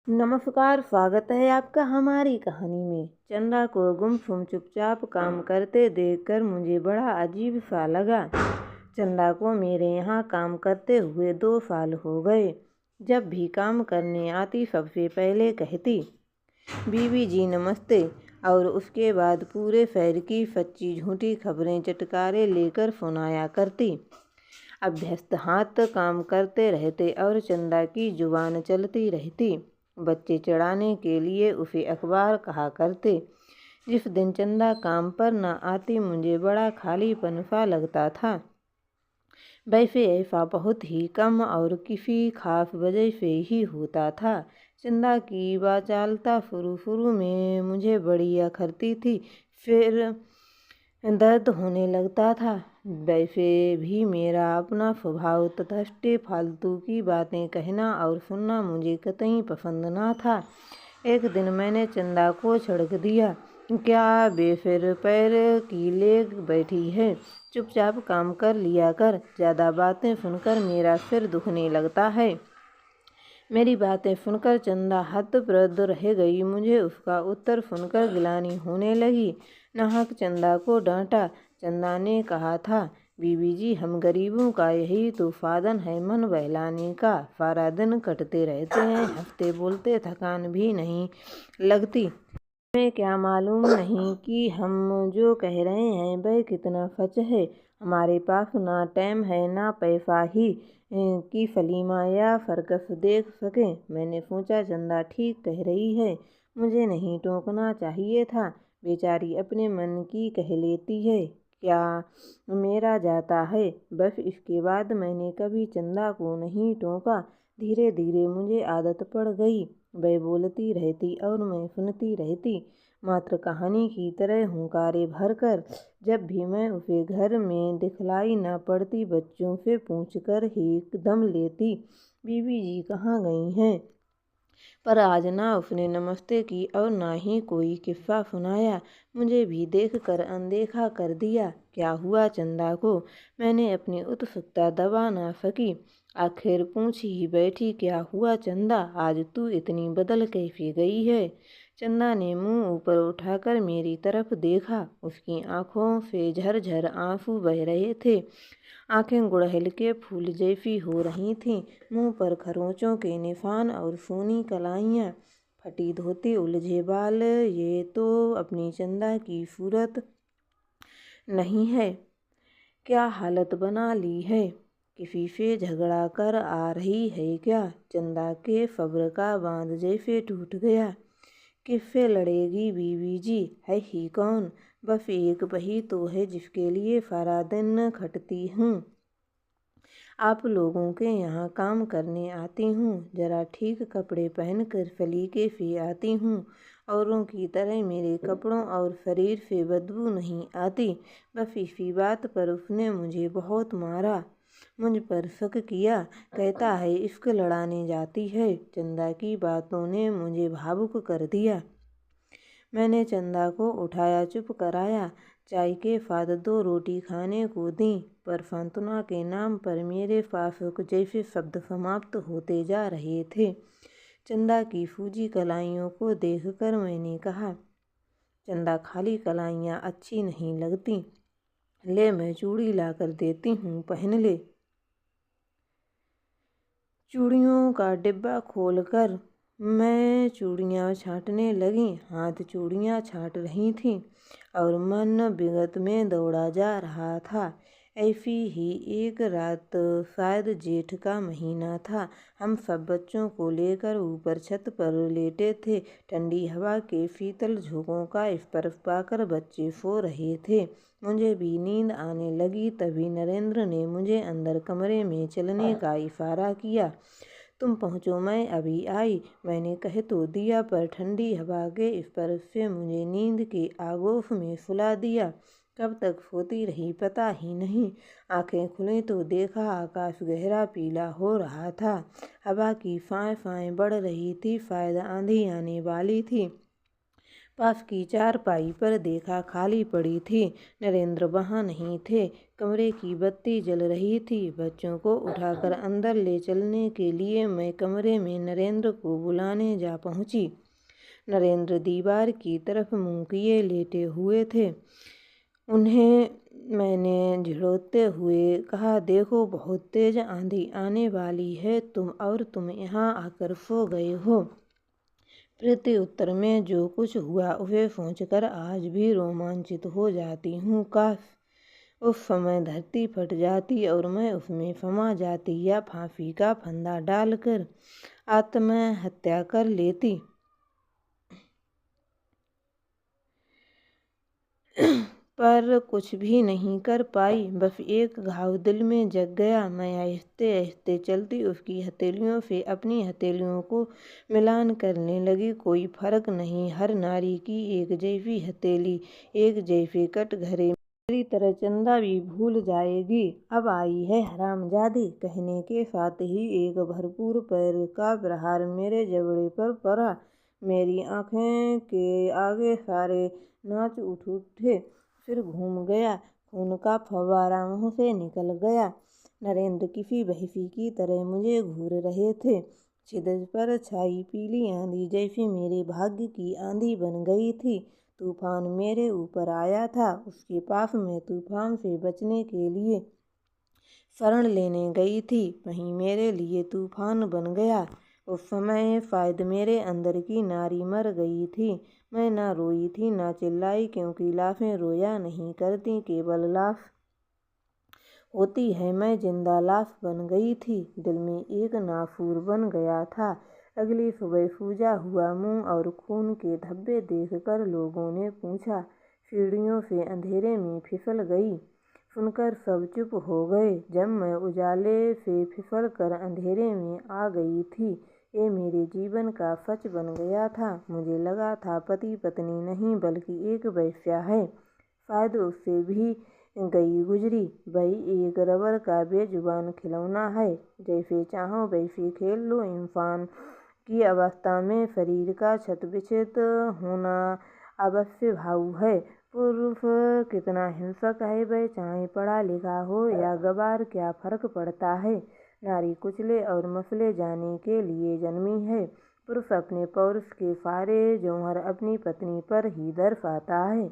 नमस्कार, स्वागत है आपका हमारी कहानी में। चंदा को गुमसुम चुपचाप काम करते देखकर मुझे बड़ा अजीब सा लगा। चंदा को मेरे यहाँ काम करते हुए 2 साल हो गए। जब भी काम करने आती सबसे पहले कहती, बीबी जी नमस्ते, और उसके बाद पूरे शहर की सच्ची झूठी खबरें चटकारे लेकर सुनाया करती। अभ्यस्त हाथ काम करते रहते और चंदा की जुबान चलती रहती। बच्चे चढ़ाने के लिए उसे अखबार कहा करते। जिस दिन चंदा काम पर न आती मुझे बड़ा खालीपन सा लगता था। वैसे ऐसा बहुत ही कम और किसी खास वजह से ही होता था। चंदा की वाचालता शुरू में मुझे बड़ी अखरती थी, फिर दर्द होने लगता था। वैसे भी मेरा अपना स्वभाव तटस्थ फालतू की बातें कहना और सुनना मुझे कतई पसंद ना था। एक दिन मैंने चंदा को छड़क दिया, क्या बेसिर पैर की लेग बैठी है, चुपचाप काम कर लिया कर, ज़्यादा बातें सुनकर मेरा सिर दुखने लगता है। मेरी बातें सुनकर चंदा हतप्रभ रह गई। मुझे उसका उत्तर सुनकर गिलानी होने लगी। नाहक चंदा को डांटा। चंदा ने कहा था, बीबी जी हम गरीबों का यही तो साधन है मन बहलाने का। सारा दिन कटते रहते हैं, हंसते बोलते थकान भी नहीं लगती। हमें क्या मालूम नहीं कि हम जो कह रहे हैं वह कितना सच है। हमारे पास ना टाइम है ना पैसा ही कि सलीमा या सर्कस देख सकें। मैंने सोचा चंदा ठीक कह रही है, मुझे नहीं टोकना चाहिए था। बेचारी अपने मन की कह लेती है, क्या मेरा जाता है। बस इसके बाद मैंने कभी चंदा को नहीं टोका। धीरे धीरे मुझे आदत पड़ गई। वह बोलती रहती और मैं सुनती रहती, मात्र कहानी की तरह हुंकारे भरकर। जब भी मैं उसे घर में दिखलाई न पड़ती बच्चों से पूछकर ही दम लेती, बीबी जी कहाँ गई हैं। पर आज ना उसने नमस्ते की और ना ही कोई किस्सा सुनाया। मुझे भी देखकर अनदेखा कर दिया। क्या हुआ चंदा को, मैंने अपनी उत्सुकता दबा ना सकी। आखिर पूछ ही बैठी, क्या हुआ चंदा, आज तू इतनी बदल कैसे गई है। चंदा ने मुंह ऊपर उठाकर मेरी तरफ देखा। उसकी आंखों से झरझर आंसू बह रहे थे। आंखें गुड़हल के फूल जैसी हो रही थीं। मुंह पर खरोंचों के निशान और सूनी कलाइयाँ, फटी धोती, उलझे बाल। ये तो अपनी चंदा की सूरत नहीं है, क्या हालत बना ली है। किसी से झगड़ा कर आ रही है क्या। चंदा के सब्र का बांध जैसे टूट गया। किससे लड़ेगी बीबी जी, है ही कौन। बस एक वही तो है जिसके लिए सारा दिन खटती हूँ। आप लोगों के यहाँ काम करने आती हूँ, जरा ठीक कपड़े पहनकर सलीके से आती हूँ। औरों की तरह मेरे कपड़ों और शरीर से बदबू नहीं आती। बस इसी बात पर उसने मुझे बहुत मारा। मुझ पर शक किया, कहता है इश्क लड़ाने जाती है। चंदा की बातों ने मुझे भावुक कर दिया। मैंने चंदा को उठाया, चुप कराया, चाय के साथ 2 रोटी खाने को दी। पर सांत्वना के नाम पर मेरे पास जैसे शब्द समाप्त होते जा रहे थे। चंदा की सूजी कलाइयों को देखकर मैंने कहा, चंदा खाली कलाइयाँ अच्छी नहीं लगती, ले मैं चूड़ी ला कर देती हूँ, पहन ले। चूड़ियों का डिब्बा खोलकर मैं चूड़ियाँ छाँटने लगी। हाथ चूड़ियाँ छाँट रही थीं और मन विगत में दौड़ा जा रहा था। ऐसी ही एक रात, शायद जेठ का महीना था। हम सब बच्चों को लेकर ऊपर छत पर लेटे थे। ठंडी हवा के शीतल झोंकों का स्पर्श पाकर बच्चे सो रहे थे। मुझे भी नींद आने लगी। तभी नरेंद्र ने मुझे अंदर कमरे में चलने का इशारा किया। तुम पहुँचो, मैं अभी आई, मैंने कह तो दिया, पर ठंडी हवा के स्पर्श से मुझे नींद के आगोश में सुला दिया। कब तक सोती रही पता ही नहीं। आंखें खुली तो देखा आकाश गहरा पीला हो रहा था। हवा की फाएं फाएं बढ़ रही थी, शायद आंधी आने वाली थी। पास की चारपाई पर देखा खाली पड़ी थी। नरेंद्र वहाँ नहीं थे। कमरे की बत्ती जल रही थी। बच्चों को उठाकर अंदर ले चलने के लिए मैं कमरे में नरेंद्र को बुलाने जा पहुँची। नरेंद्र दीवार की तरफ मुँह किए लेटे हुए थे। उन्हें मैंने झिड़कते हुए कहा, देखो बहुत तेज आंधी आने वाली है, तुम यहाँ आकर सो गए हो। प्रत्युत्तर में जो कुछ हुआ उसे सोचकर आज भी रोमांचित हो जाती हूँ। काश उस समय धरती फट जाती और मैं उसमें समा जाती या फांसी का फंदा डालकर आत्महत्या कर लेती। पर कुछ भी नहीं कर पाई। बस एक घाव दिल में जग गया। मैं आहिस्ते आहिस्ते चलती उसकी हथेलियों से अपनी हथेलियों को मिलान करने लगी। कोई फर्क नहीं, हर नारी की एक जैसी हथेली, एक जैसे कटघरे। मेरी तरह चंदा भी भूल जाएगी। अब आई है हरामजादी। कहने के साथ ही एक भरपूर पैर का प्रहार मेरे जबड़े पर पड़ा। मेरी आंखें के आगे सारे नाच उठे। फिर घूम गया। खून का फव्वारा मुँह से निकल गया। नरेंद्र किसी बहसी की तरह मुझे घूर रहे थे। छिद्र पर छाई पीली आंधी जैसे मेरे भाग्य की आंधी बन गई थी। तूफान मेरे ऊपर आया था। उसके पास मैं तूफान से बचने के लिए शरण लेने गई थी, वहीं मेरे लिए तूफान बन गया। उस समय शायद मेरे अंदर की नारी मर गई थी। मैं ना रोई थी ना चिल्लाई, क्योंकि लाशें रोया नहीं करती, केवल लाश होती है। मैं जिंदा लाश बन गई थी। दिल में एक नासूर बन गया था। अगली सुबह सूजा हुआ मुंह और खून के धब्बे देखकर लोगों ने पूछा, सीढ़ियों से अंधेरे में फिसल गई। सुनकर सब चुप हो गए। जब मैं उजाले से फिसल कर अंधेरे में आ गई थी, ये मेरे जीवन का सच बन गया था। मुझे लगा था पति पत्नी नहीं बल्कि एक वेश्या है। शायद उससे भी गई गुजरी। वही एक रबर का बेजुबान खिलौना है। जैसे चाहो वैसे खेल लो। इंसान की अवस्था में शरीर का क्षतविक्षत होना अवश्य भाव है। पुरुष कितना हिंसक है, वह चाहे पढ़ा लिखा हो या गवार, क्या फर्क पड़ता है। नारी कुचले और मसले जाने के लिए जन्मी है। पुरुष अपने पौरुष के सारे जौहर अपनी पत्नी पर ही दर्शाता है।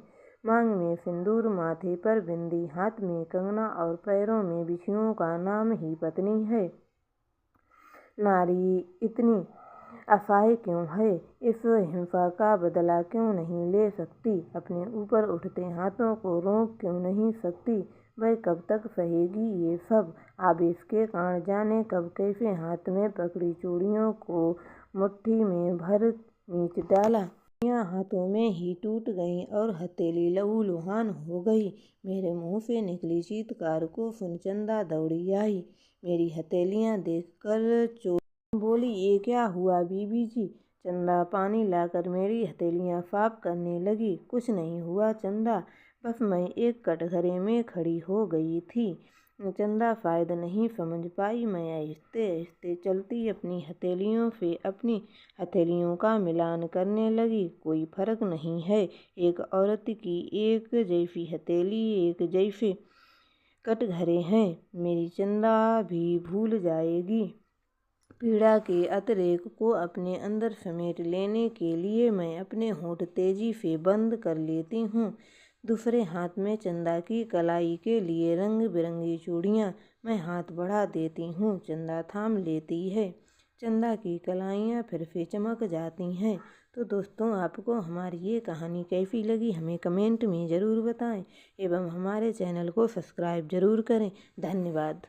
मांग में सिंदूर, माथे पर बिंदी, हाथ में कंगना और पैरों में बिछुओं का नाम ही पत्नी है। नारी इतनी असहाय क्यों है? इस हिंसा का बदला क्यों नहीं ले सकती? अपने ऊपर उठते हाथों को रोक क्यों नहीं सकती? वह कब तक सहेगी ये सब? आवेश के कारण जाने कब कैसे हाथ में पकड़ी चूड़ियों को मुट्ठी में भर खींच डाला। हाथों में ही टूट गईं और हथेली लहूलुहान हो गई। मेरे मुंह से निकली चीत्कार को सुन चंदा दौड़ी आई। मेरी हथेलियां देखकर बोली, ये क्या हुआ बीबी जी? चंदा पानी लाकर मेरी हथेलियां साफ करने लगी। कुछ नहीं हुआ चंदा, बस मैं एक कटघरे में खड़ी हो गई थी। चंदा शायद नहीं समझ पाई। मैं आहिस्ते आहिस्ते चलती अपनी हथेलियों से अपनी हथेलियों का मिलान करने लगी। कोई फर्क नहीं है। एक औरत की एक जैसी हथेली, एक जैसे कटघरे हैं। मेरी चंदा भी भूल जाएगी। पीड़ा के अतिरेक को अपने अंदर समेट लेने के लिए मैं अपने होंठ तेजी से बंद कर लेती हूँ। दूसरे हाथ में चंदा की कलाई के लिए रंग बिरंगी चूड़ियाँ। मैं हाथ बढ़ा देती हूँ, चंदा थाम लेती है। चंदा की कलाइयाँ फिर से चमक जाती हैं। तो दोस्तों, आपको हमारी ये कहानी कैसी लगी हमें कमेंट में ज़रूर बताएं एवं हमारे चैनल को सब्सक्राइब ज़रूर करें। धन्यवाद।